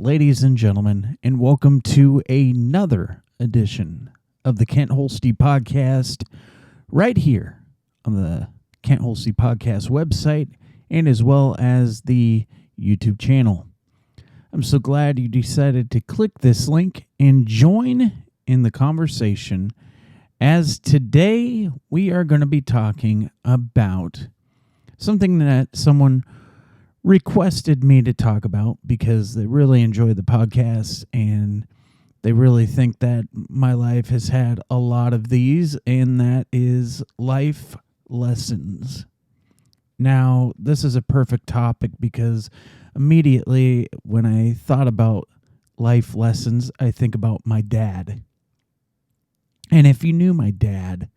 ladies and gentlemen, and welcome to another edition of the Kent Holste podcast right here on the Kent Holste podcast website and as well as the YouTube channel. I'm so glad you decided to click this link and join in the conversation, as today we are going to be talking about something that someone requested me to talk about because they really enjoy the podcast and they really think that my life has had a lot of these, and that is life lessons. Now, this is a perfect topic because immediately when I thought about life lessons, I think about my dad. And if you knew my dad,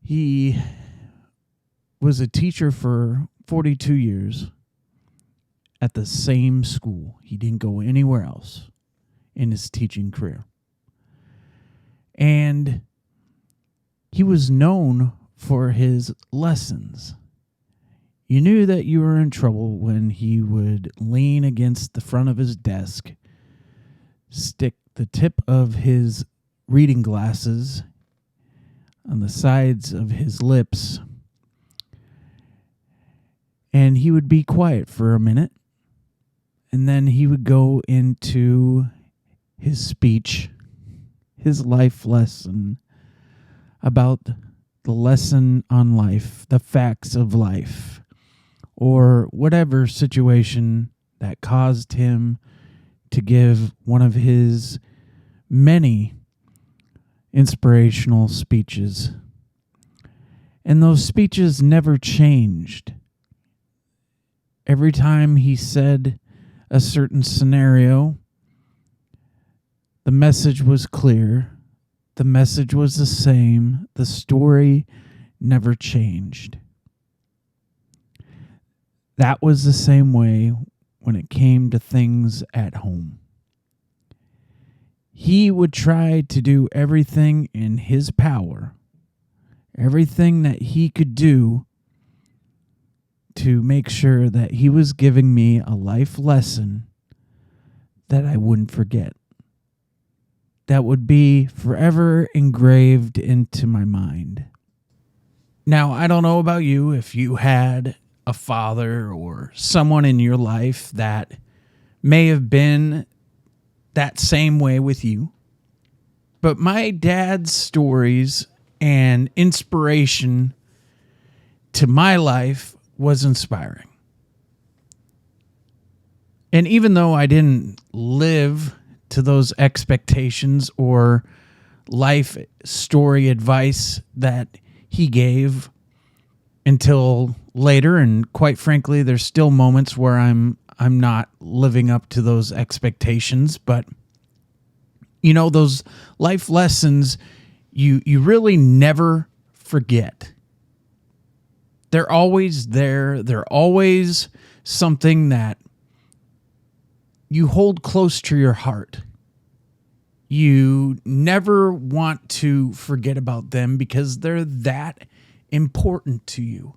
he was a teacher for 42 years at the same school. He didn't go anywhere else in his teaching career. And he was known for his lessons. You knew that you were in trouble when he would lean against the front of his desk, stick the tip of his reading glasses on the sides of his lips, and he would be quiet for a minute, and then he would go into his speech, his life lesson about the lesson on life, the facts of life, or whatever situation that caused him to give one of his many inspirational speeches. And those speeches never changed. Every time he said a certain scenario, the message was clear. The message was the same. The story never changed. That was the same way when it came to things at home. He would try to do everything in his power, everything that he could do to make sure that he was giving me a life lesson that I wouldn't forget, that would be forever engraved into my mind. Now, I don't know about you, if you had a father or someone in your life that may have been that same way with you, but my dad's stories and inspiration to my life was inspiring. And even though I didn't live to those expectations or life story advice that he gave until later, and quite frankly, there's still moments where I'm not living up to those expectations, but you know, those life lessons you really never forget. They're always there. They're always something that you hold close to your heart. You never want to forget about them because they're that important to you.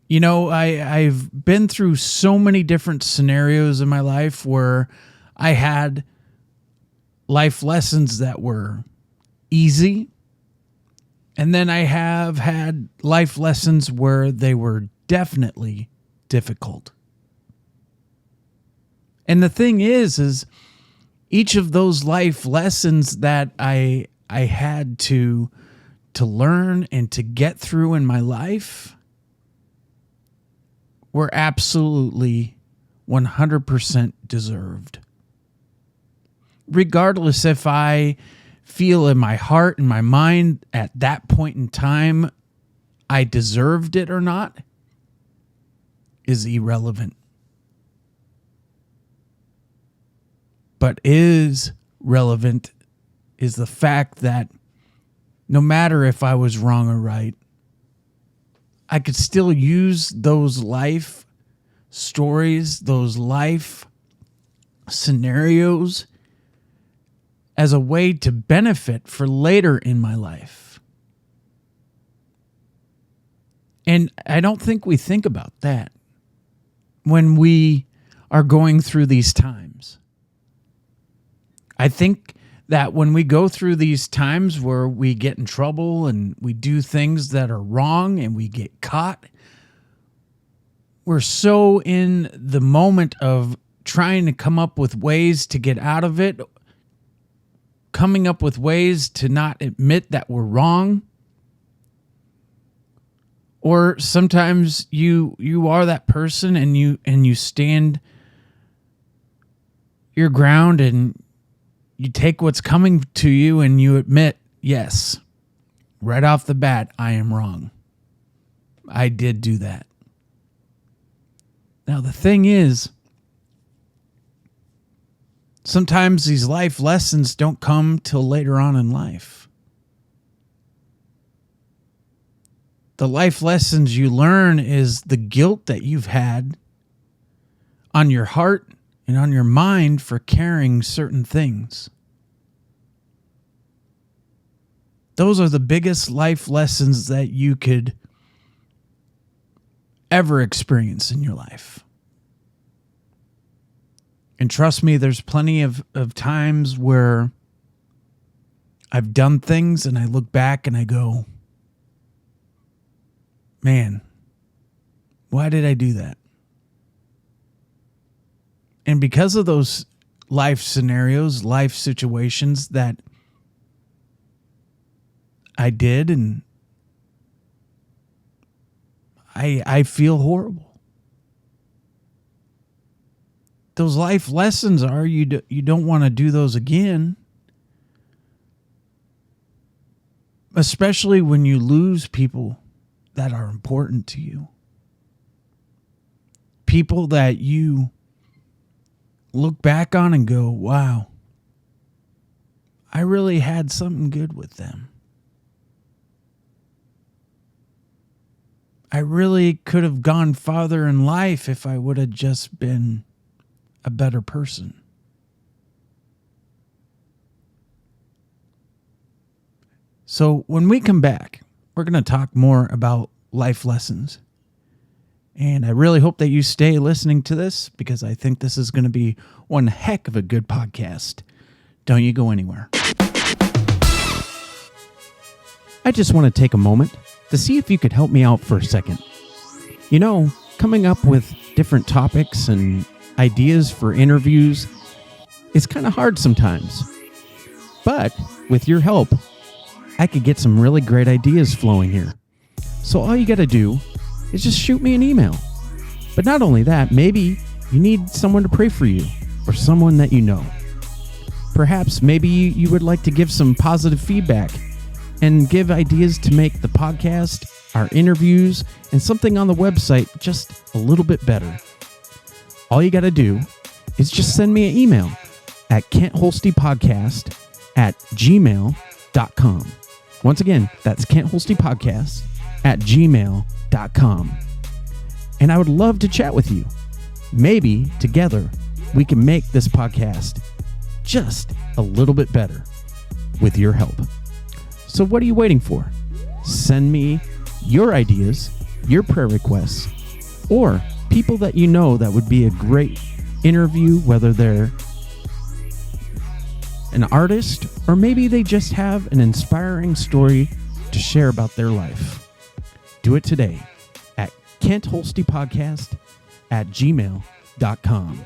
You know, I've been through so many different scenarios in my life where I had life lessons that were easy, and then I have had life lessons where they were definitely difficult. And the thing is each of those life lessons that I had to learn and to get through in my life were absolutely 100% deserved. Regardless if I feel in my heart and my mind at that point in time I deserved it or not is irrelevant. But is relevant is the fact that no matter if I was wrong or right, I could still use those life stories, those life scenarios as a way to benefit for later in my life. And I don't think we think about that. when we are going through these times. I think that when we go through these times where we get in trouble and we do things that are wrong and we get caught, we're so in the moment of trying to come up with ways to get out of it, coming up with ways to not admit that we're wrong. Or sometimes you are that person and you stand your ground and you take what's coming to you and you admit, yes, right off the bat, I am wrong. I did do that. Now, the thing is, sometimes these life lessons don't come till later on in life. The life lessons you learn is the guilt that you've had on your heart and on your mind for carrying certain things. Those are the biggest life lessons that you could ever experience in your life. And trust me, there's plenty of times where I've done things and I look back and I go, man, why did I do that? And because of those life scenarios, life situations that I did, and I feel horrible. Those life lessons are you don't want to do those again. Especially when you lose people that are important to you. People that you look back on and go, wow, I really had something good with them. I really could have gone farther in life if I would have just been a better person. So when we come back, we're going to talk more about life lessons. And I really hope that you stay listening to this because I think this is going to be one heck of a good podcast. Don't you go anywhere. I just want to take a moment to see if you could help me out for a second. You know, coming up with different topics and ideas for interviews is kind of hard sometimes. But with your help, I could get some really great ideas flowing here. So all you got to do is just shoot me an email. But not only that, maybe you need someone to pray for you or someone that you know. Perhaps maybe you would like to give some positive feedback and give ideas to make the podcast, our interviews, and something on the website just a little bit better. All you got to do is just send me an email at kentholstepodcast@gmail.com. Once again, that's kentholstepodcast@gmail.com. And I would love to chat with you. Maybe together we can make this podcast just a little bit better with your help. So what are you waiting for? Send me your ideas, your prayer requests, or people that you know that would be a great interview, whether they're an artist or maybe they just have an inspiring story to share about their life. Do it today at kentholstepodcast@gmail.com.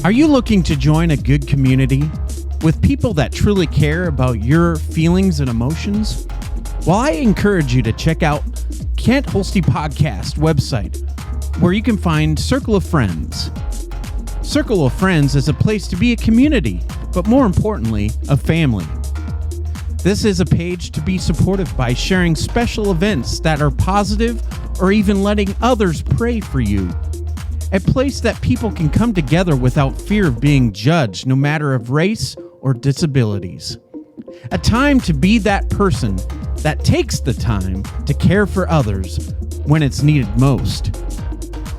Are you looking to join a good community with people that truly care about your feelings and emotions? Well, I encourage you to check out Kent Holste Podcast website, where you can find Circle of Friends. Circle of Friends is a place to be a community, but more importantly, a family. This is a page to be supportive by sharing special events that are positive or even letting others pray for you. A place that people can come together without fear of being judged, no matter of race or disabilities. A time to be that person that takes the time to care for others when it's needed most.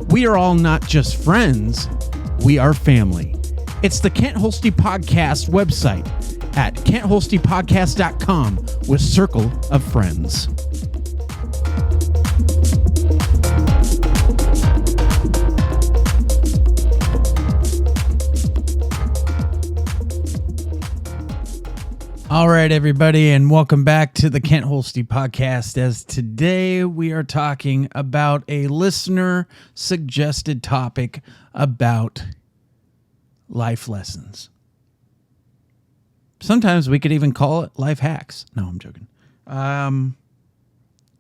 We are all not just friends, we are family. It's the Kent Holste Podcast website, at can'tholstepodcast.com with Circle of Friends. All right, everybody, and welcome back to the Kent Holste podcast. As today we are talking about a listener-suggested topic about life lessons. Sometimes we could even call it life hacks. No, I'm joking.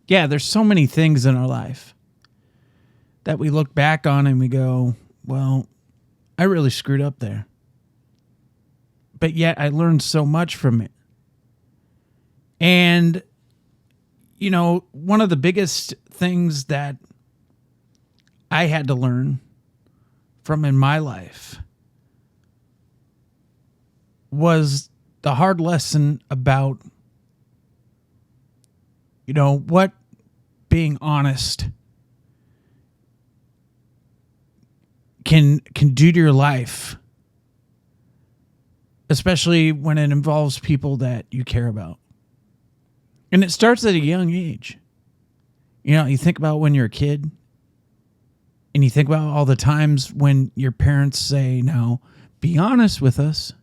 Yeah, there's so many things in our life that we look back on and we go, well, I really screwed up there. But yet I learned so much from it. And, you know, one of the biggest things that I had to learn from in my life was the hard lesson about, you know, what being honest can do to your life, especially when it involves people that you care about. And it starts at a young age. You know, you think about when you're a kid and you think about all the times when your parents say, now, be honest with us.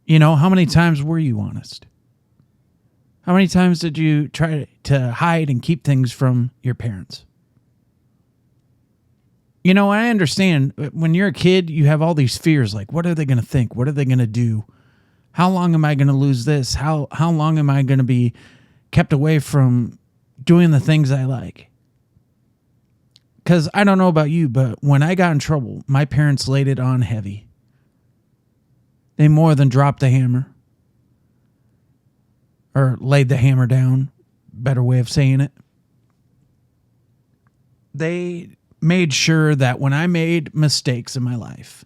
You know, how many times were you honest? How many times did you try to hide and keep things from your parents? You know, I understand when you're a kid, you have all these fears like, what are they going to think? What are they going to do? How long am I going to lose this? How long am I going to be kept away from doing the things I like? Because I don't know about you, but when I got in trouble, my parents laid it on heavy. They more than dropped the hammer. Or laid the hammer down. Better way of saying it. They made sure that when I made mistakes in my life,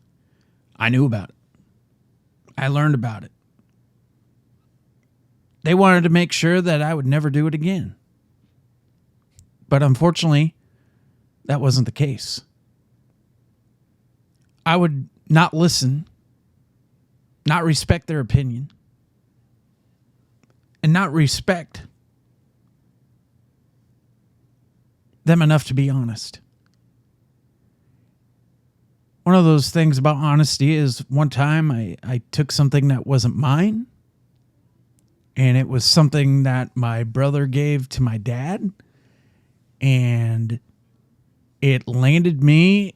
I knew about it. I learned about it. They wanted to make sure that I would never do it again. But unfortunately, that wasn't the case. I would not listen, not respect their opinion, and not respect them enough to be honest. One of those things about honesty is one time I took something that wasn't mine, and it was something that my brother gave to my dad, and it landed me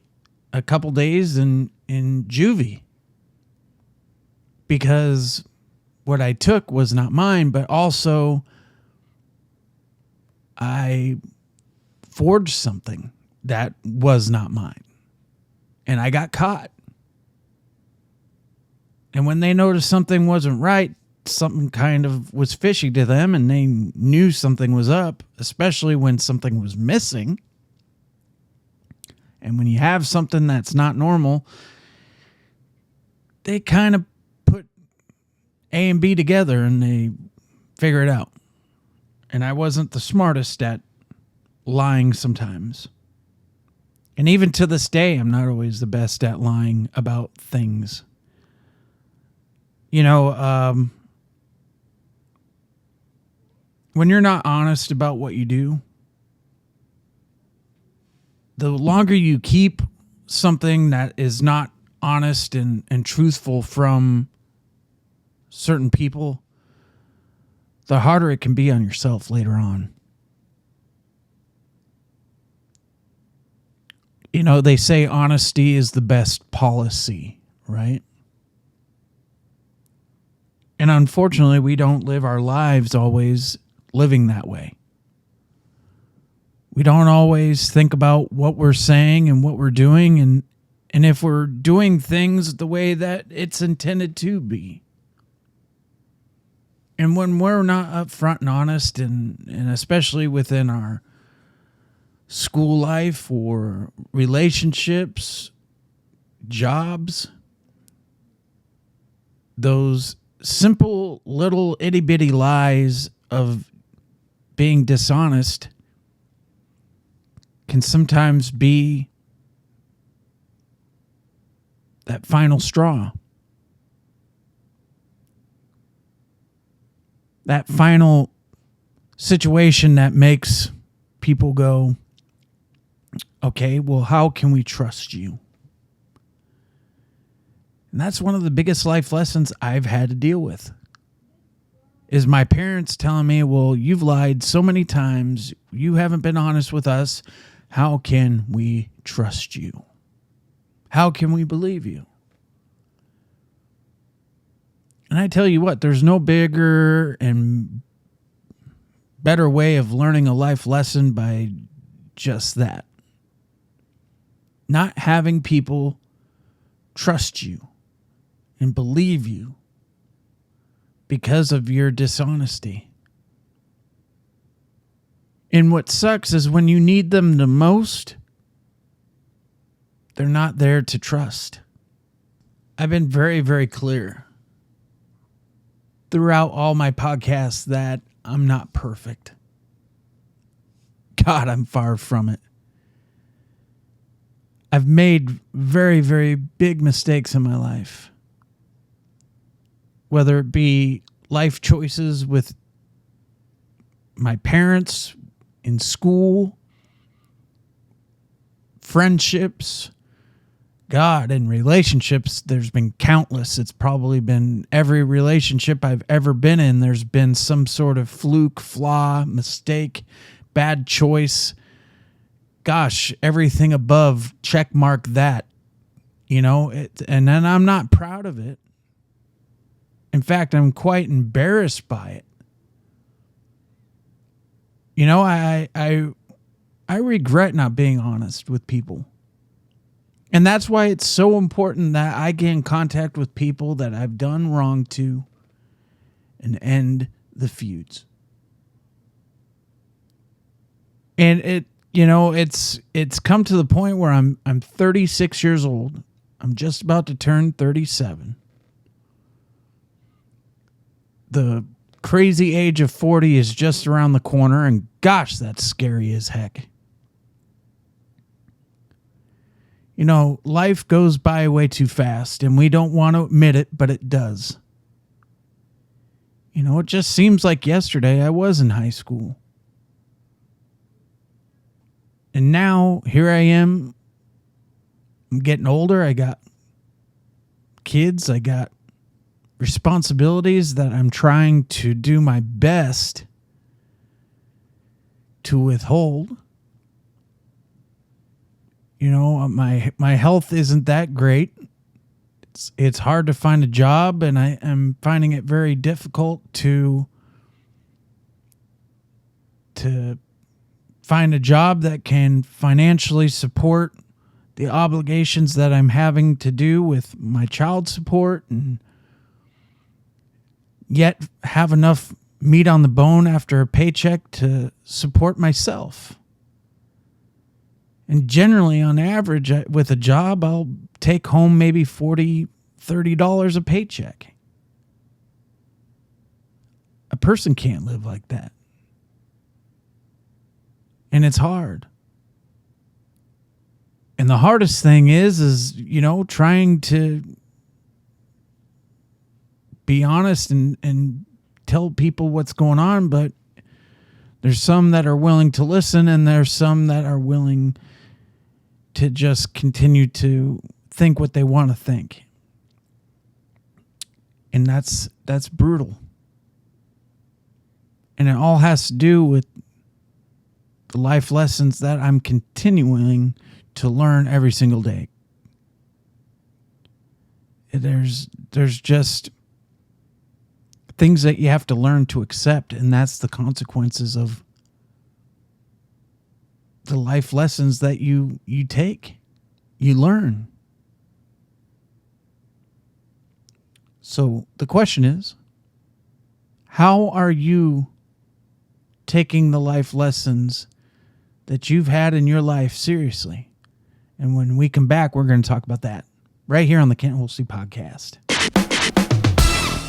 a couple days in juvie because what I took was not mine, but also I forged something that was not mine. And I got caught. And when they noticed something wasn't right, something kind of was fishy to them, and they knew something was up, especially when something was missing. And when you have something that's not normal, they kind of put A and B together and they figure it out. And I wasn't the smartest at lying sometimes. And even to this day, I'm not always the best at lying about things. You know, when you're not honest about what you do, the longer you keep something that is not honest and truthful from certain people, the harder it can be on yourself later on. You know, they say honesty is the best policy, right? And unfortunately, we don't live our lives always living that way. We don't always think about what we're saying and what we're doing, and if we're doing things the way that it's intended to be. And when we're not upfront and honest, and especially within our school life or relationships, jobs, those simple little itty bitty lies of being dishonest can sometimes be that final straw. that final situation that makes people go, okay, well, how can we trust you? And that's one of the biggest life lessons I've had to deal with, is my parents telling me, well, you've lied so many times. You haven't been honest with us. How can we trust you? How can we believe you? And I tell you what, there's no bigger and better way of learning a life lesson by just that. Not having people trust you and believe you because of your dishonesty. And what sucks is when you need them the most, they're not there to trust. I've been very, very clear throughout all my podcasts that I'm not perfect. God, I'm far from it. I've made very, very big mistakes in my life. Whether it be life choices with my parents, in school, friendships, God, in relationships, there's been countless. It's probably been every relationship I've ever been in. There's been some sort of fluke, flaw, mistake, bad choice. Gosh, everything above, check mark that, and then I'm not proud of it. In fact, I'm quite embarrassed by it. I regret not being honest with people. And that's why it's so important that I get in contact with people that I've done wrong to and end the feuds. And it's come to the point where I'm 36 years old. I'm just about to turn 37. The crazy age of 40 is just around the corner, and gosh, that's scary as heck. Life goes by way too fast, and we don't want to admit it, but it does. It just seems like yesterday I was in high school. And now, here I am. I'm getting older. I got kids. I got responsibilities that I'm trying to do my best to withhold. My health isn't that great. It's hard to find a job, and I am finding it very difficult to find a job that can financially support the obligations that I'm having to do with my child support, and yet have enough meat on the bone after a paycheck to support myself. And generally, on average, with a job, I'll take home maybe $40, $30 a paycheck. A person can't live like that. And it's hard. And the hardest thing is trying to be honest and tell people what's going on, but there's some that are willing to listen, and there's some that are willing to just continue to think what they want to think. And that's brutal. And it all has to do with the life lessons that I'm continuing to learn every single day. There's just things that you have to learn to accept, and that's the consequences of the life lessons that you take, you learn. So the question is, how are you taking the life lessons that you've had in your life seriously? And when we come back, we're going to talk about that right here on the Kent Holste Podcast.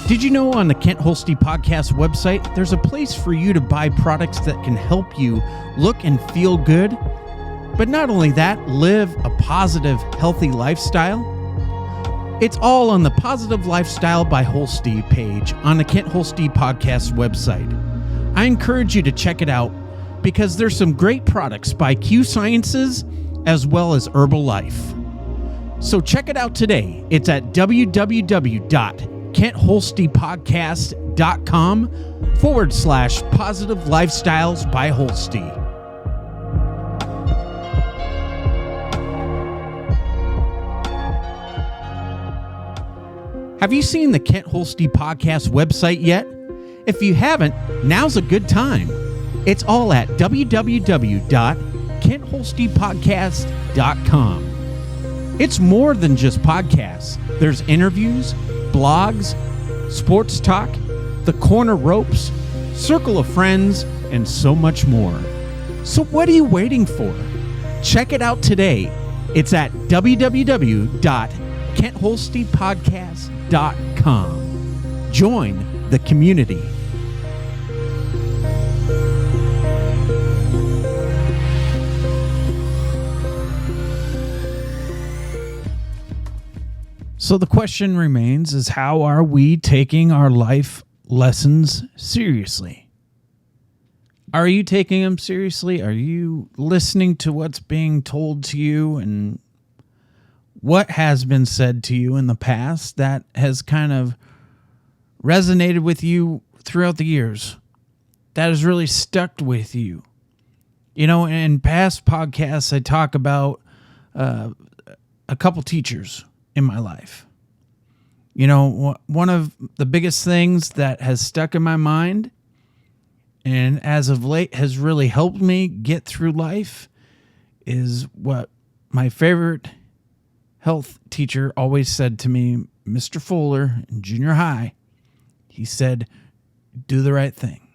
Did you know on the Kent Holste Podcast website, there's a place for you to buy products that can help you look and feel good, but not only that, live a positive, healthy lifestyle? It's all on the Positive Lifestyle by Holste page on the Kent Holste podcast website. I encourage you to check it out because there's some great products by Q Sciences as well as Herbalife. So check it out today. It's at www.kenthostepodcast.com/positive lifestyles by Holste. Have you seen the Kent Holste podcast website yet? If you haven't, now's a good time. It's all at www.kenthostepodcast.com. It's more than just podcasts. There's interviews, blogs, sports talk, the corner ropes, circle of friends, and so much more. So what are you waiting for? Check it out today. It's at www.kenthostepodcast.com. Join the community. So the question remains is how are we taking our life lessons seriously? Are you taking them seriously? Are you listening to what's being told to you and what has been said to you in the past that has kind of resonated with you throughout the years? That has really stuck with you. You know, in past podcasts, I talk about a couple teachers in my life. You know, one of the biggest things that has stuck in my mind and as of late has really helped me get through life is what my favorite health teacher always said to me, Mr. Fuller in junior high. He said, do the right thing.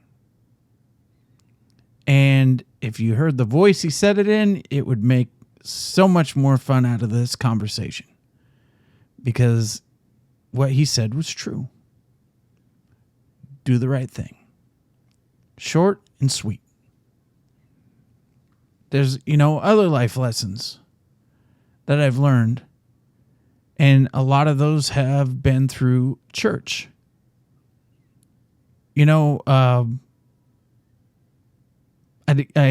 And if you heard the voice he said it in, it would make so much more fun out of this conversation. Because what he said was true. Do the right thing. Short and sweet. There's, other life lessons that I've learned. And a lot of those have been through church. I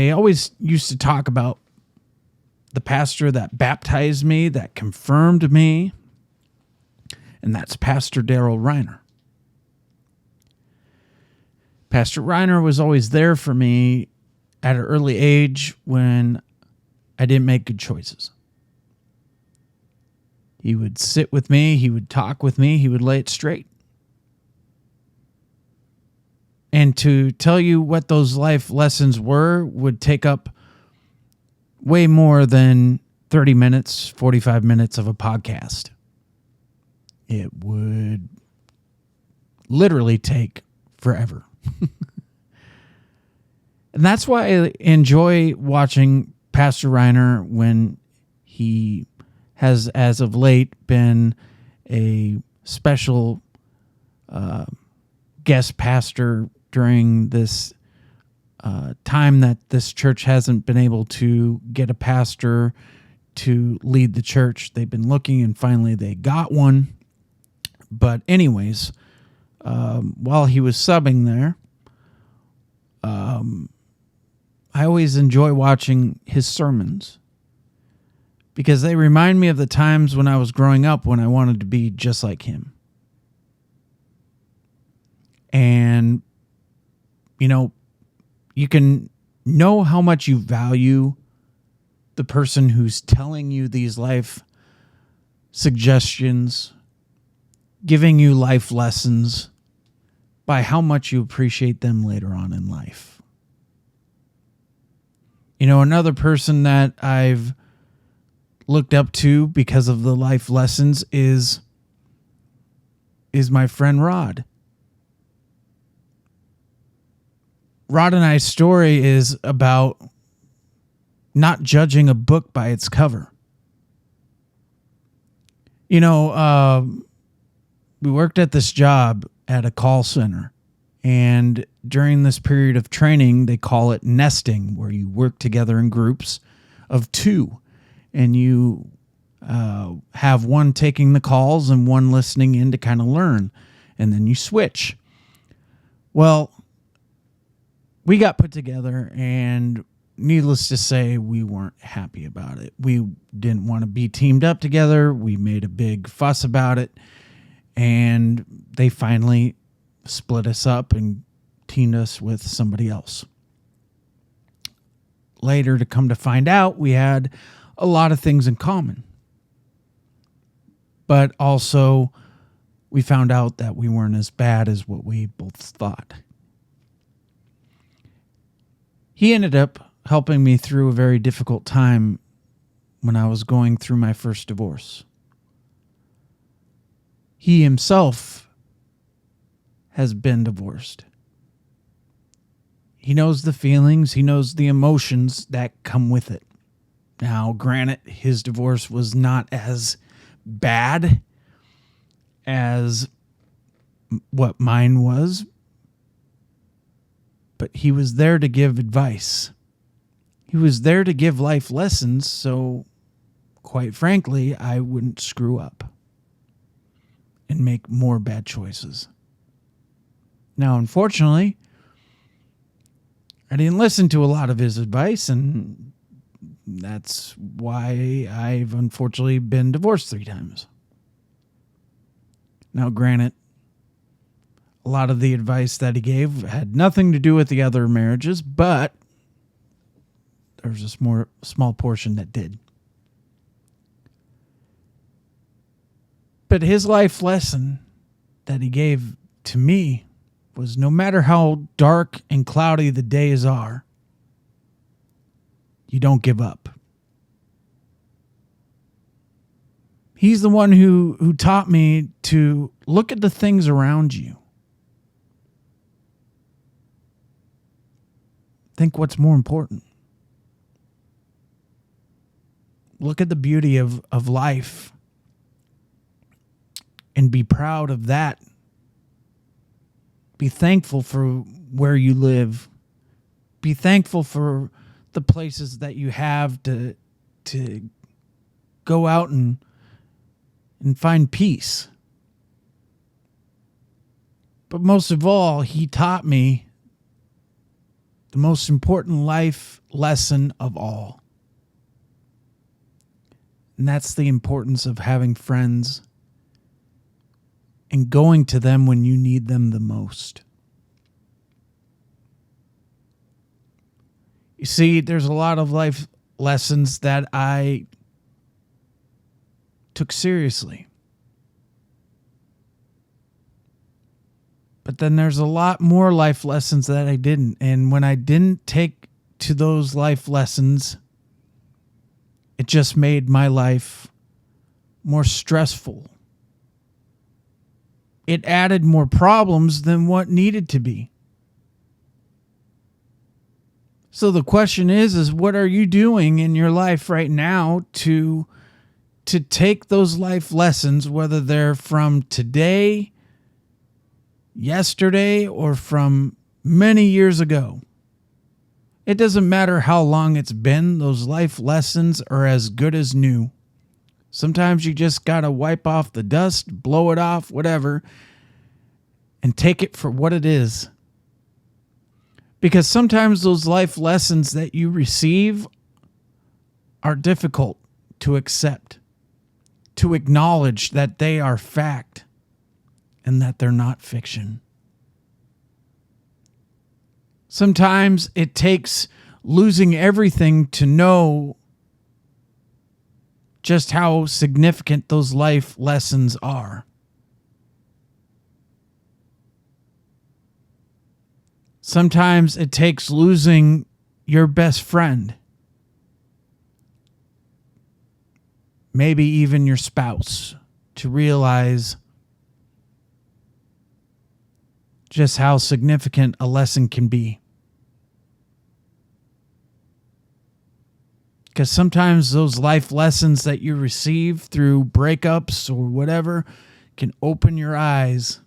always used to talk about the pastor that baptized me, that confirmed me. And that's Pastor Daryl Reiner. Pastor Reiner was always there for me at an early age when I didn't make good choices. He would sit with me, he would talk with me, he would lay it straight. And to tell you what those life lessons were would take up way more than 30 minutes, 45 minutes of a podcast. It would literally take forever. And that's why I enjoy watching Pastor Reiner when he has, as of late, been a special guest pastor during this time that this church hasn't been able to get a pastor to lead the church. They've been looking and finally they got one. But anyways, while he was subbing there, I always enjoy watching his sermons because they remind me of the times when I was growing up when I wanted to be just like him. And, you can know how much you value the person who's telling you these life suggestions, giving you life lessons by how much you appreciate them later on in life. Another person that I've looked up to because of the life lessons is my friend Rod. Rod and I's story is about not judging a book by its cover. We worked at this job at a call center. And during this period of training, they call it nesting, where you work together in groups of two. And you have one taking the calls and one listening in to kind of learn, and then you switch. Well, we got put together, and needless to say, we weren't happy about it. We didn't want to be teamed up together. We made a big fuss about it, and they finally split us up and teamed us with somebody else. Later, to come to find out, we had a lot of things in common. But also, we found out that we weren't as bad as what we both thought. He ended up helping me through a very difficult time when I was going through my first divorce. He himself has been divorced. He knows the feelings, he knows the emotions that come with it. Now, granted, his divorce was not as bad as what mine was, but he was there to give advice. He was there to give life lessons, so quite frankly, I wouldn't screw up and make more bad choices. Now, unfortunately, I didn't listen to a lot of his advice, and that's why I've unfortunately been divorced 3 times. Now, granted, a lot of the advice that he gave had nothing to do with the other marriages, but there was a small portion that did. But his life lesson that he gave to me was, no matter how dark and cloudy the days are, you don't give up. He's the one who taught me to look at the things around you. Think what's more important. Look at the beauty of life and be proud of that. Be thankful for where you live. Be thankful for the places that you have to go out and find peace. But most of all, he taught me the most important life lesson of all. And that's the importance of having friends and going to them when you need them the most. You see, there's a lot of life lessons that I took seriously. But then there's a lot more life lessons that I didn't. And when I didn't take to those life lessons, it just made my life more stressful. It added more problems than what needed to be. So the question is what are you doing in your life right now to take those life lessons, whether they're from today, yesterday, or from many years ago? It doesn't matter how long it's been, those life lessons are as good as new. Sometimes you just got to wipe off the dust, blow it off, whatever, and take it for what it is. Because sometimes those life lessons that you receive are difficult to accept, to acknowledge that they are fact and that they're not fiction. Sometimes it takes losing everything to know just how significant those life lessons are. Sometimes it takes losing your best friend, maybe even your spouse, to realize just how significant a lesson can be. Because sometimes those life lessons that you receive through breakups or whatever can open your eyes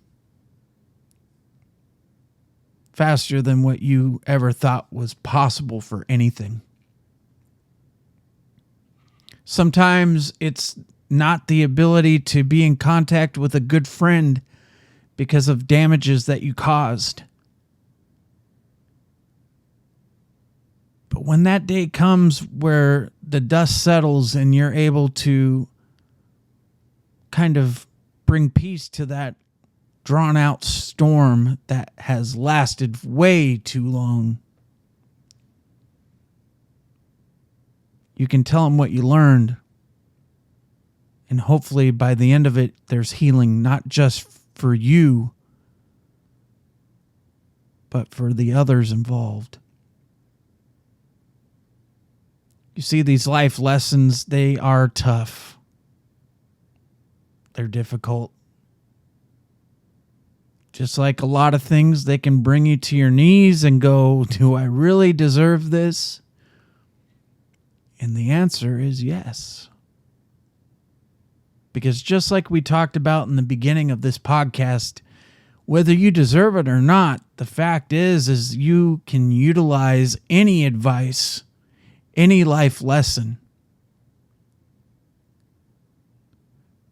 faster than what you ever thought was possible for anything. Sometimes it's not the ability to be in contact with a good friend because of damages that you caused. But when that day comes where the dust settles and you're able to kind of bring peace to that drawn out storm that has lasted way too long, you can tell them what you learned. And hopefully by the end of it, there's healing, not just for you, but for the others involved. You see, these life lessons, they are tough. They're difficult. Just like a lot of things, they can bring you to your knees and go, do I really deserve this? And the answer is yes. Because just like we talked about in the beginning of this podcast, whether you deserve it or not, the fact is you can utilize any advice, any life lesson.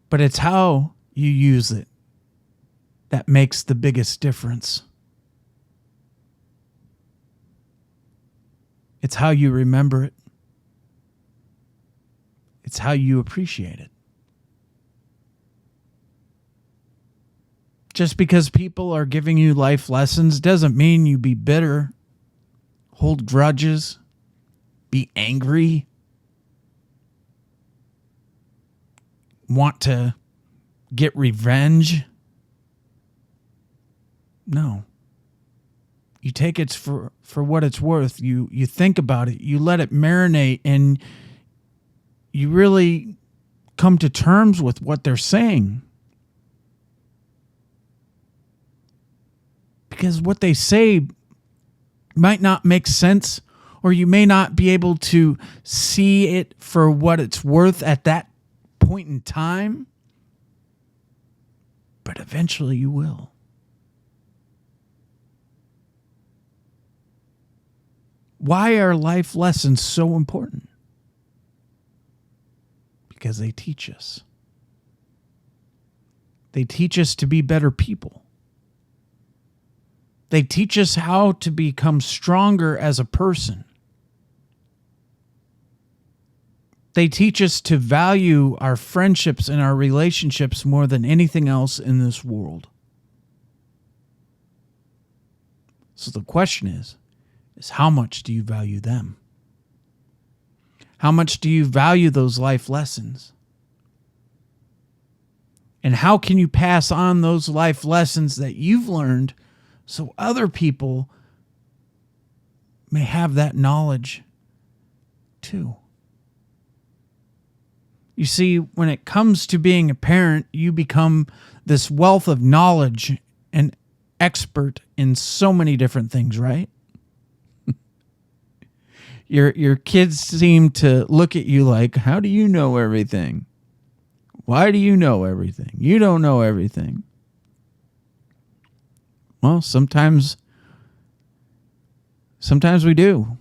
But it's how you use it that makes the biggest difference. It's how you remember it. It's how you appreciate it. Just because people are giving you life lessons doesn't mean you be bitter, hold grudges, be angry, want to get revenge. No. You take it for what it's worth. You think about it. You let it marinate, and you really come to terms with what they're saying. Because what they say might not make sense, or you may not be able to see it for what it's worth at that point in time, but eventually you will. Why are life lessons so important? Because they teach us. They teach us to be better people. They teach us how to become stronger as a person. They teach us to value our friendships and our relationships more than anything else in this world. So the question is how much do you value them? How much do you value those life lessons? And how can you pass on those life lessons that you've learned so other people may have that knowledge too? You see, when it comes to being a parent, you become this wealth of knowledge and expert in so many different things, right? Your kids seem to look at you like, how do you know everything? Why do you know everything? You don't know everything. Well, sometimes we do.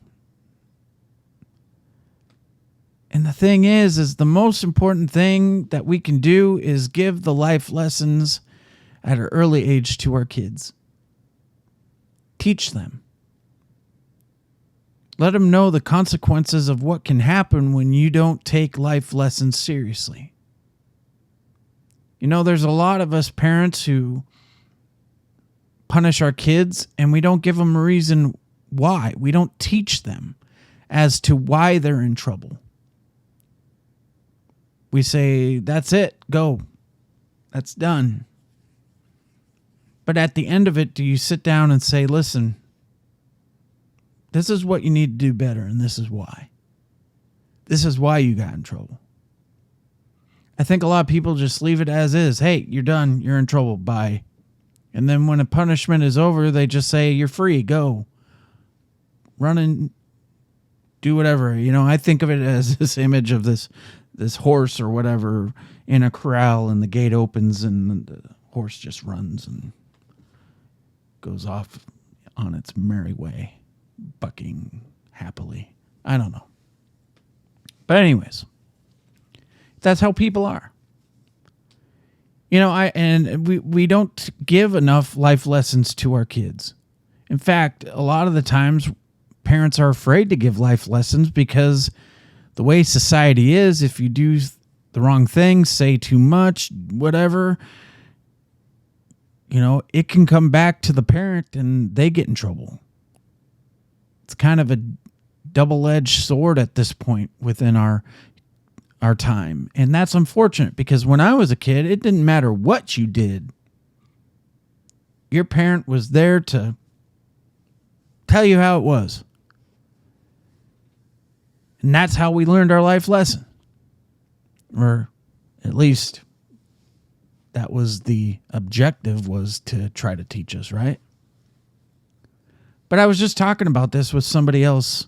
And the thing is the most important thing that we can do is give the life lessons at an early age to our kids. Teach them. Let them know the consequences of what can happen when you don't take life lessons seriously. You know, there's a lot of us parents who punish our kids and we don't give them a reason why. We don't teach them as to why they're in trouble. We say, that's it, go. That's done. But at the end of it, do you sit down and say, listen, this is what you need to do better, and this is why. This is why you got in trouble. I think a lot of people just leave it as is. Hey, you're done. You're in trouble. Bye. And then when a punishment is over, they just say, you're free. Go. Run and do whatever. You know, I think of it as this image of this horse or whatever in a corral, and the gate opens and the horse just runs and goes off on its merry way, bucking happily. I don't know. But anyways, That's how people are. We don't give enough life lessons to our kids. In fact, a lot of the times parents are afraid to give life lessons because the way society is, if you do the wrong thing, say too much, whatever, it can come back to the parent and they get in trouble. It's kind of a double-edged sword at this point within our time. And that's unfortunate because when I was a kid, it didn't matter what you did. Your parent was there to tell you how it was. And that's how we learned our life lesson. Or at least that was the objective, was to try to teach us, right? But I was just talking about this with somebody else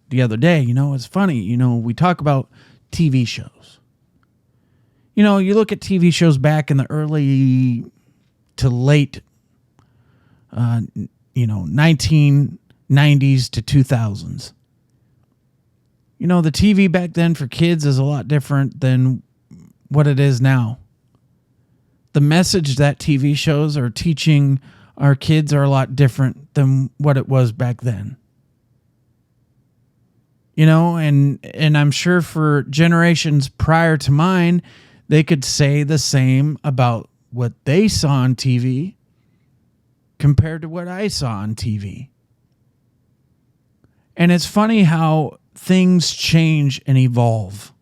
the other day. It's funny, we talk about TV shows. You look at TV shows back in the early to late 1990s to 2000s. The TV back then for kids is a lot different than what it is now. The message that TV shows are teaching our kids are a lot different than what it was back then. And I'm sure for generations prior to mine, they could say the same about what they saw on TV compared to what I saw on TV. And it's funny how things change and evolve.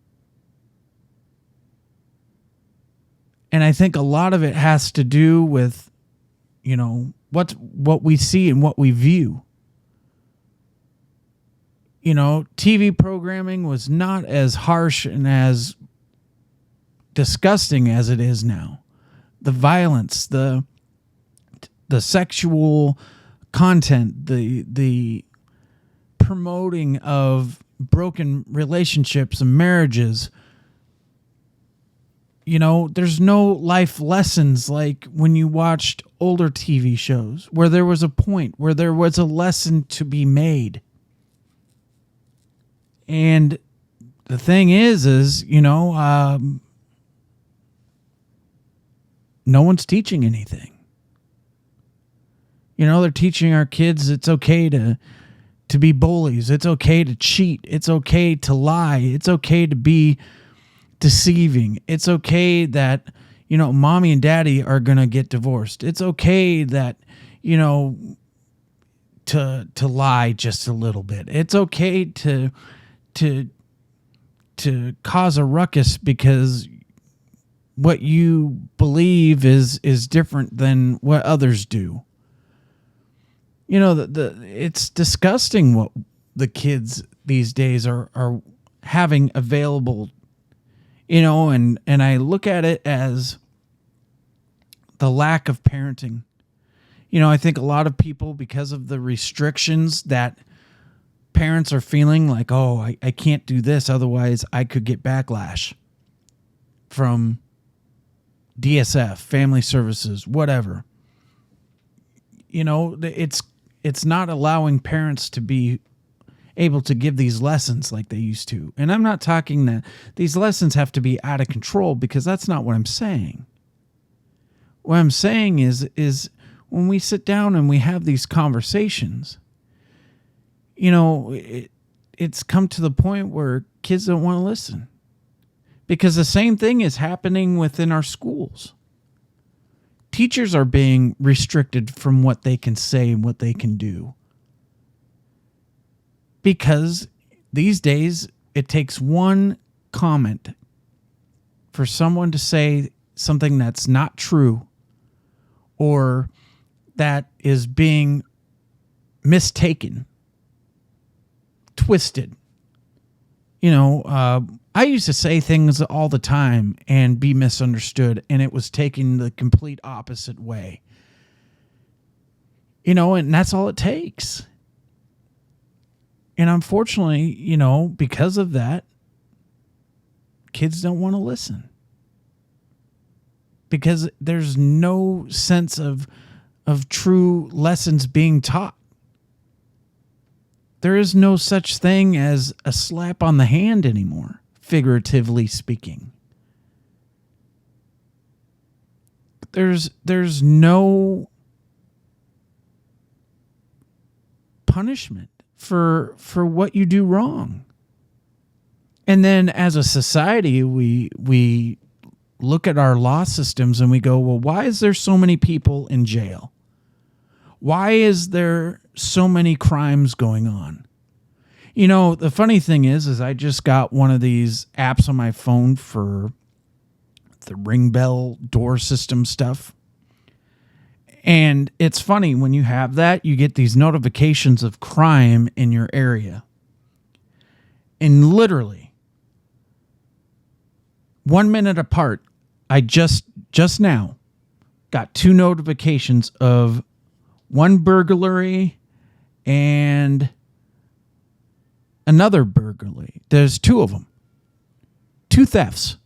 And I think a lot of it has to do with, what we see and what we view. TV programming was not as harsh and as disgusting as it is now. The violence, the sexual content, the promoting of broken relationships and marriages. There's no life lessons like when you watched older TV shows where there was a point, where there was a lesson to be made. And the thing is, no one's teaching anything. They're teaching our kids it's okay to be bullies. It's okay to cheat. It's okay to lie. It's okay to be deceiving. It's okay that, mommy and daddy are going to get divorced. It's okay that, to lie just a little bit. It's okay to cause a ruckus because what you believe is different than what others do. It's disgusting what the kids these days are having available, and I look at it as the lack of parenting. I think a lot of people, because of the restrictions that parents are feeling like, oh, I can't do this, otherwise I could get backlash from DSF, family services, whatever. It's not allowing parents to be able to give these lessons like they used to. And I'm not talking that these lessons have to be out of control, because that's not what I'm saying. What I'm saying is when we sit down and we have these conversations, it's come to the point where kids don't want to listen. Because the same thing is happening within our schools. Teachers are being restricted from what they can say and what they can do. Because these days, it takes one comment for someone to say something that's not true or that is being mistaken, twisted. I used to say things all the time and be misunderstood, and it was taken the complete opposite way. And that's all it takes. And unfortunately, because of that, kids don't want to listen. Because there's no sense of true lessons being taught. There is no such thing as a slap on the hand anymore. figuratively speaking. There's no punishment for what you do wrong. And then as a society, we look at our law systems and we go, well, why is there so many people in jail? Why is there so many crimes going on? You know, the funny thing is I just got one of these apps on my phone for the ring bell door system stuff. And it's funny, when you have that, you get these notifications of crime in your area. And literally 1 minute apart, I just now got 2 notifications of one burglary and another burglary. There's 2 of them. 2 thefts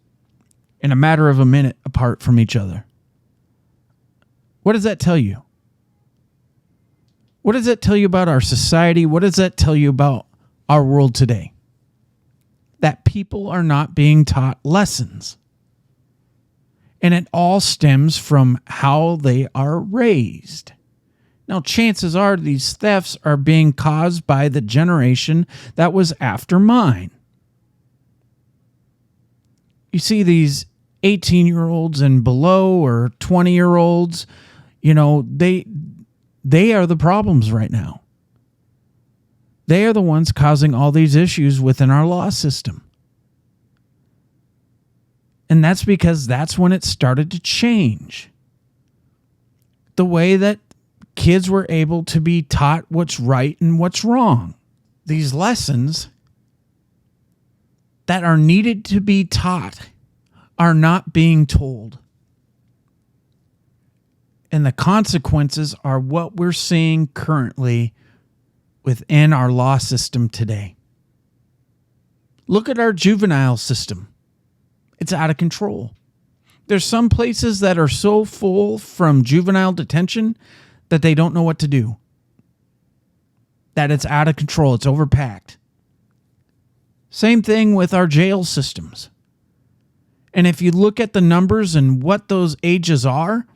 in a matter of a minute apart from each other. What does that tell you? What does that tell you about our society? What does that tell you about our world today? That people are not being taught lessons. And it all stems from how they are raised. Now, chances are these thefts are being caused by the generation that was after mine. You see these 18-year-olds and below, or 20-year-olds, you know, they are the problems right now. They are the ones causing all these issues within our law system. And that's because that's when it started to change. The way that kids were able to be taught what's right and what's wrong. These lessons that are needed to be taught are not being told. And the consequences are what we're seeing currently within our law system today. Look at our juvenile system. It's out of control. There's some places that are so full from juvenile detention that they don't know what to do. That it's out of control. It's overpacked. Same thing with our jail systems. And if you look at the numbers and what those ages are,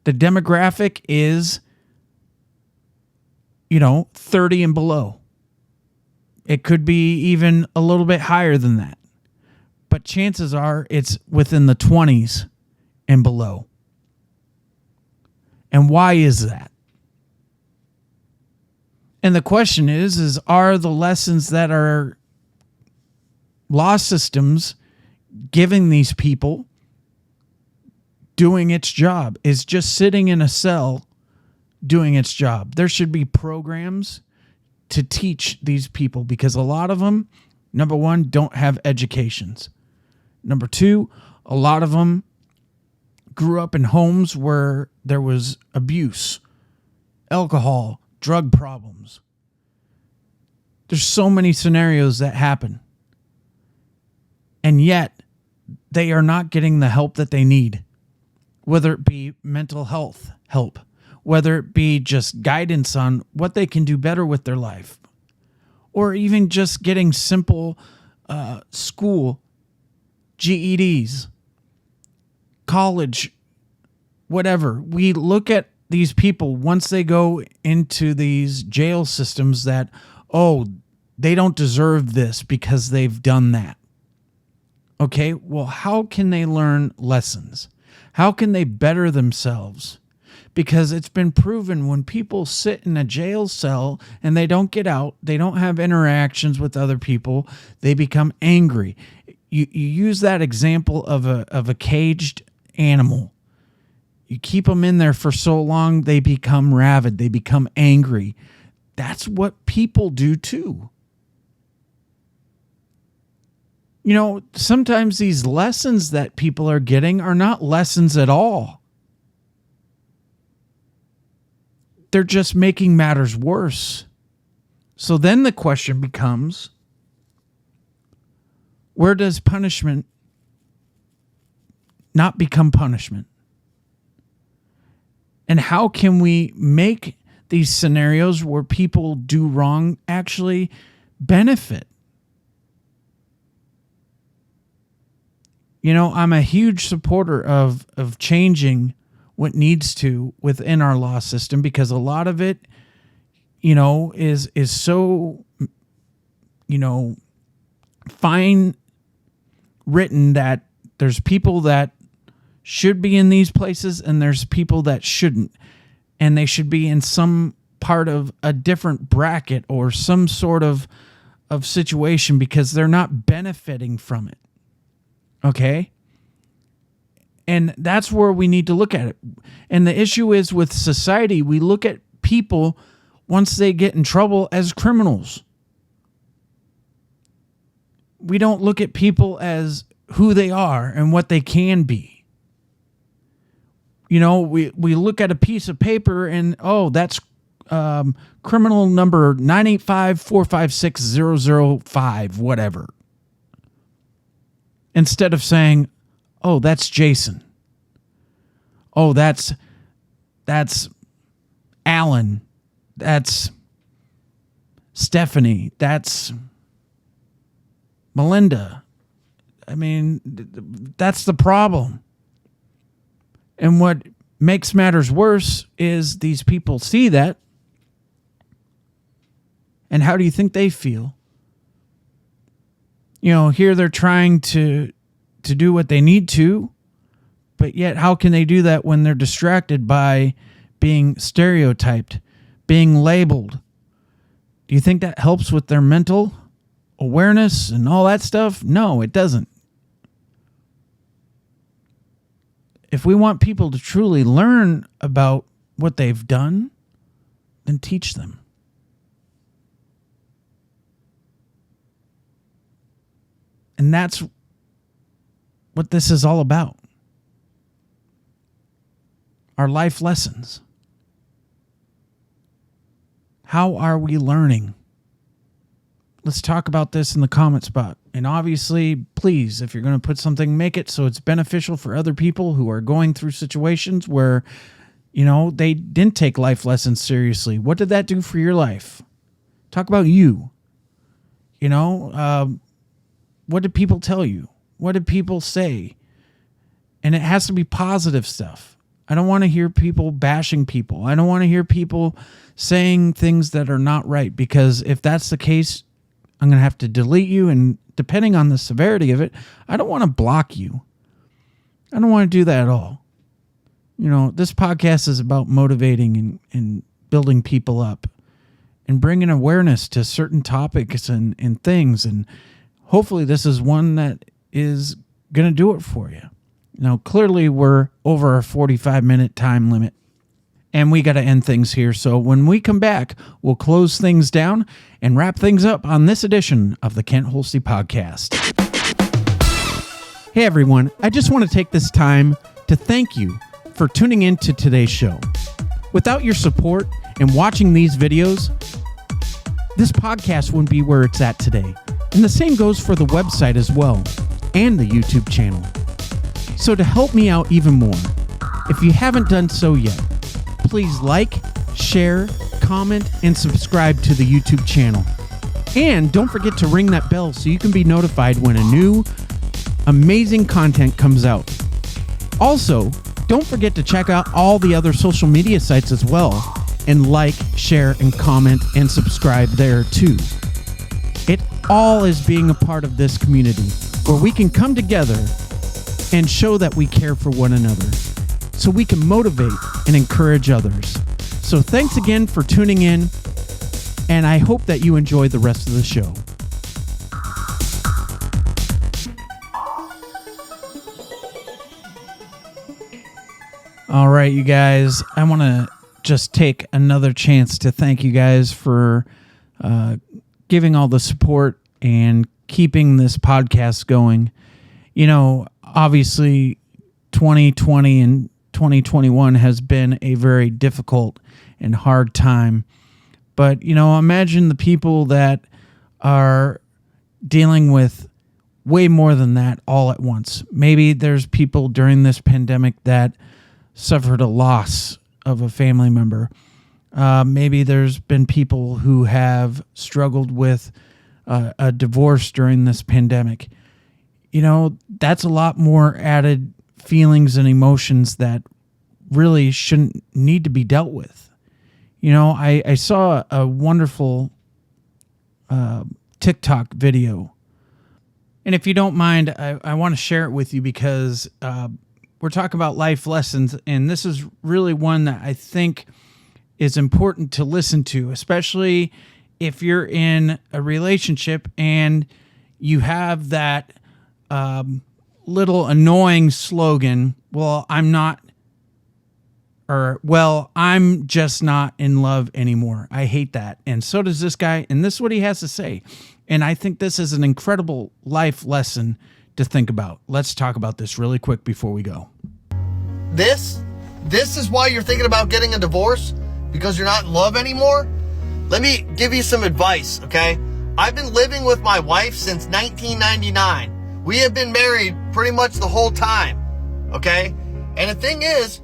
the demographic is, 30 and below. It could be even a little bit higher than that. But chances are it's within the 20s and below. And why is that? And the question is are the lessons that our law systems giving these people doing its job? Is just sitting in a cell doing its job? There should be programs to teach these people, because a lot of them, number one, don't have educations. Number two, a lot of them grew up in homes where there was abuse, alcohol, drug problems. There's so many scenarios that happen. And yet, they are not getting the help that they need. Whether it be mental health help, whether it be just guidance on what they can do better with their life, or even just getting simple school, GEDs, college, whatever. We look at these people once they go into these jail systems that, they don't deserve this because they've done that. Okay, well, how can they learn lessons? How can they better themselves? Because it's been proven when people sit in a jail cell and they don't get out, they don't have interactions with other people, they become angry. You use that example of a caged animal. You keep them in there for so long, they become rabid, they become angry. That's what people do too. Sometimes these lessons that people are getting are not lessons at all. They're just making matters worse. So then the question becomes, where does punishment not become punishment? And how can we make these scenarios where people do wrong actually benefit? I'm a huge supporter of changing what needs to within our law system, because a lot of it, is so, fine written that there's people that should be in these places and there's people that shouldn't, and they should be in some part of a different bracket or some sort of situation because they're not benefiting from it. Okay? And that's where we need to look at it. And the issue is with society, we look at people once they get in trouble as criminals. We don't look at people as who they are and what they can be. We look at a piece of paper and, that's criminal number 985-456-005, whatever. Instead of saying, that's Jason. That's Alan. That's Stephanie. That's Melinda. I mean, that's the problem. And what makes matters worse is these people see that. And how do you think they feel? Here they're trying to do what they need to, but yet how can they do that when they're distracted by being stereotyped, being labeled? Do you think that helps with their mental awareness and all that stuff? No, it doesn't. If we want people to truly learn about what they've done, then teach them. And that's what this is all about. Our life lessons. How are we learning? Let's talk about this in the comment spot. And obviously, please, if you're going to put something, make it so it's beneficial for other people who are going through situations where, they didn't take life lessons seriously. What did that do for your life? Talk about you. What did people tell you? What did people say? And it has to be positive stuff. I don't want to hear people bashing people. I don't want to hear people saying things that are not right, because if that's the case, I'm going to have to delete you. And depending on the severity of it, I don't want to block you. I don't want to do that at all. This podcast is about motivating and building people up and bringing awareness to certain topics and things. And hopefully this is one that is going to do it for you. Now, clearly we're over our 45-minute time limit, and we got to end things here. So when we come back, we'll close things down and wrap things up on this edition of the Kent Holste Podcast. Hey, everyone. I just want to take this time to thank you for tuning in to today's show. Without your support and watching these videos, this podcast wouldn't be where it's at today. And the same goes for the website as well, and the YouTube channel. So to help me out even more, if you haven't done so yet, please like, share, comment, and subscribe to the YouTube channel. And don't forget to ring that bell so you can be notified when a new, amazing content comes out. Also, don't forget to check out all the other social media sites as well, and like, share, and comment, and subscribe there too. It all is being a part of this community where we can come together and show that we care for one another so we can motivate and encourage others. So thanks again for tuning in, and I hope that you enjoy the rest of the show. All right, you guys, I want to just take another chance to thank you guys for giving all the support and keeping this podcast going. Obviously 2020 and 2021 has been a very difficult and hard time. But, imagine the people that are dealing with way more than that all at once. Maybe there's people during this pandemic that suffered a loss of a family member. Maybe there's been people who have struggled with a divorce during this pandemic. that's a lot more added feelings and emotions that really shouldn't need to be dealt with. I saw a wonderful TikTok video. And if you don't mind, I want to share it with you because we're talking about life lessons. And this is really one that I think is important to listen to, especially if you're in a relationship and you have that little annoying slogan, I'm just not in love anymore. I hate that. And so does this guy. And this is what he has to say. And I think this is an incredible life lesson to think about. Let's talk about this really quick before we go. This is why you're thinking about getting a divorce? Because you're not in love anymore? Let me give you some advice, okay? I've been living with my wife since 1999. We have been married pretty much the whole time, okay? And the thing is,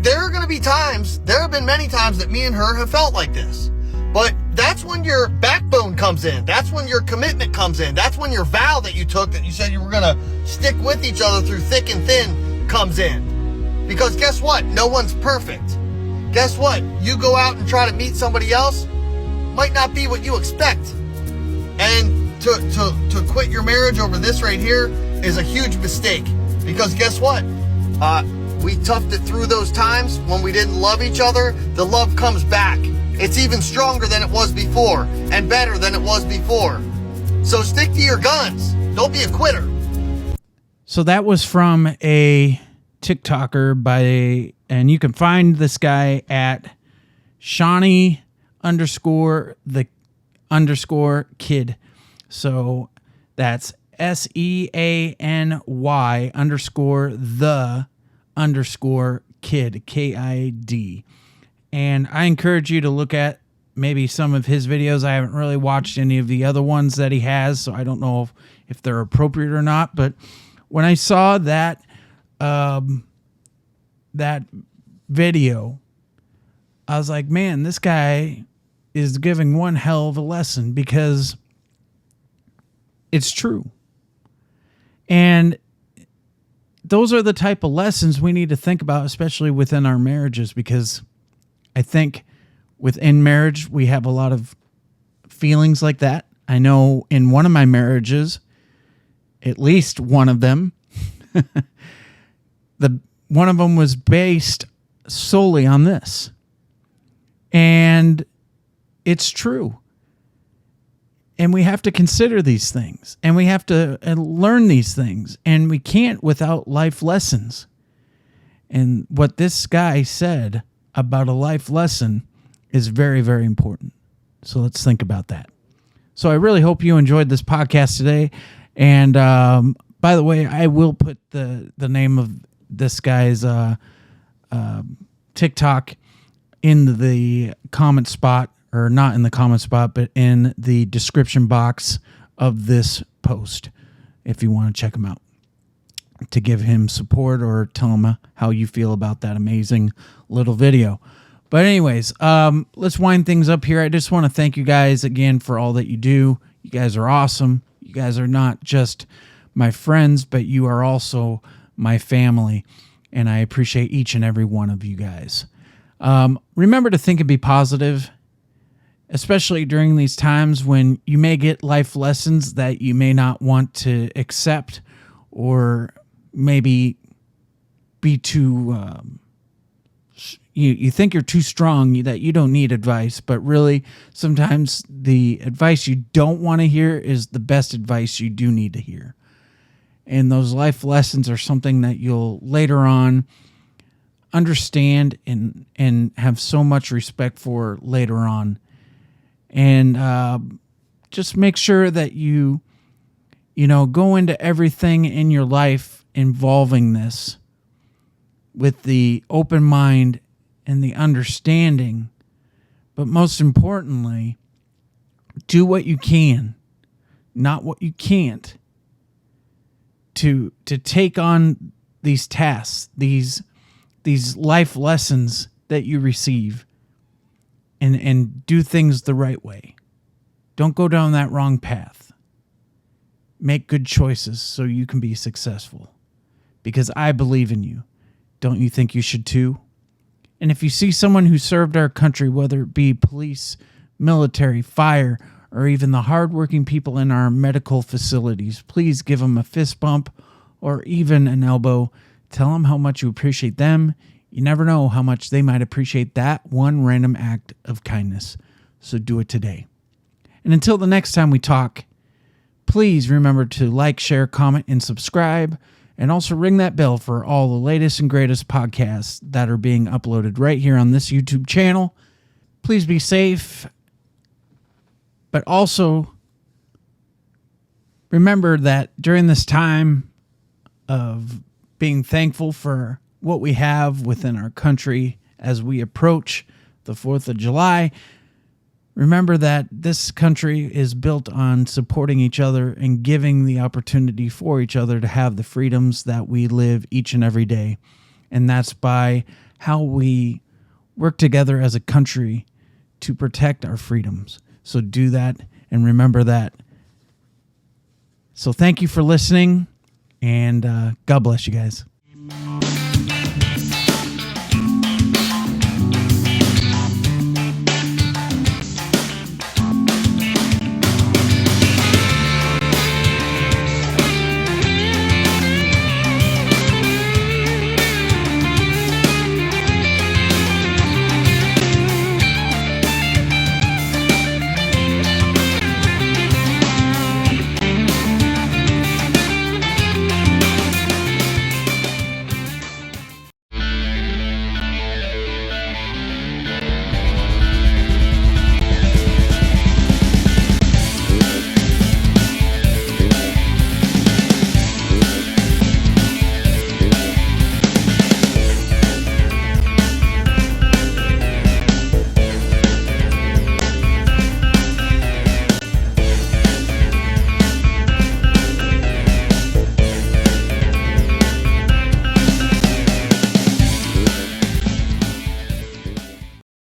there have been many times that me and her have felt like this. But that's when your backbone comes in. That's when your commitment comes in. That's when your vow that you took, that you said you were going to stick with each other through thick and thin, comes in. Because guess what? No one's perfect. Guess what? You go out and try to meet somebody else, might not be what you expect. And to quit your marriage over this right here is a huge mistake. Because guess what? We toughed it through those times when we didn't love each other. The love comes back. It's even stronger than it was before and better than it was before. So stick to your guns. Don't be a quitter. So that was from a TikToker and you can find this guy at Shawnee_the_kid. So that's SEANY_the_kid, KID. And I encourage you to look at maybe some of his videos. I haven't really watched any of the other ones that he has, so I don't know if they're appropriate or not. But when I saw that that video, I was like, man, this guy is giving one hell of a lesson, because it's true. And those are the type of lessons we need to think about, especially within our marriages, because I think within marriage, we have a lot of feelings like that. I know in one of my marriages, at least one of them, one of them was based solely on this. And it's true. And we have to consider these things, and we have to learn these things, and we can't without life lessons. And what this guy said about a life lesson is very, very important. So let's think about that. So I really hope you enjoyed this podcast today. And by the way, I will put the name of this guy's TikTok in the comment spot, or not in the comment spot, but in the description box of this post, if you want to check him out, to give him support or tell him how you feel about that amazing little video. But anyways, let's wind things up here. I just want to thank you guys again for all that you do. You guys are awesome. You guys are not just my friends, but you are also my family, and I appreciate each and every one of you guys. Remember to think and be positive, especially during these times when you may get life lessons that you may not want to accept, or maybe be too, you think you're too strong, that you don't need advice, but really sometimes the advice you don't want to hear is the best advice you do need to hear. And those life lessons are something that you'll later on understand and have so much respect for later on. And just make sure that you go into everything in your life involving this with the open mind and the understanding. But most importantly, do what you can, not what you can't, to take on these tasks, these life lessons that you receive, and do things the right way. Don't go down that wrong path. make good choices so you can be successful. Because I believe in you. Don't you think you should too? And if you see someone who served our country, whether it be police, military, fire, or even the hardworking people in our medical facilities, please give them a fist bump or even an elbow. Tell them how much you appreciate them. You never know how much they might appreciate that one random act of kindness. So do it today. And until the next time we talk, please remember to like, share, comment, and subscribe. And also ring that bell for all the latest and greatest podcasts that are being uploaded right here on this YouTube channel. Please be safe. But also remember that during this time of being thankful for what we have within our country as we approach the 4th of July, remember that this country is built on supporting each other and giving the opportunity for each other to have the freedoms that we live each and every day. And that's by how we work together as a country to protect our freedoms. So do that and remember that. So thank you for listening, and God bless you guys.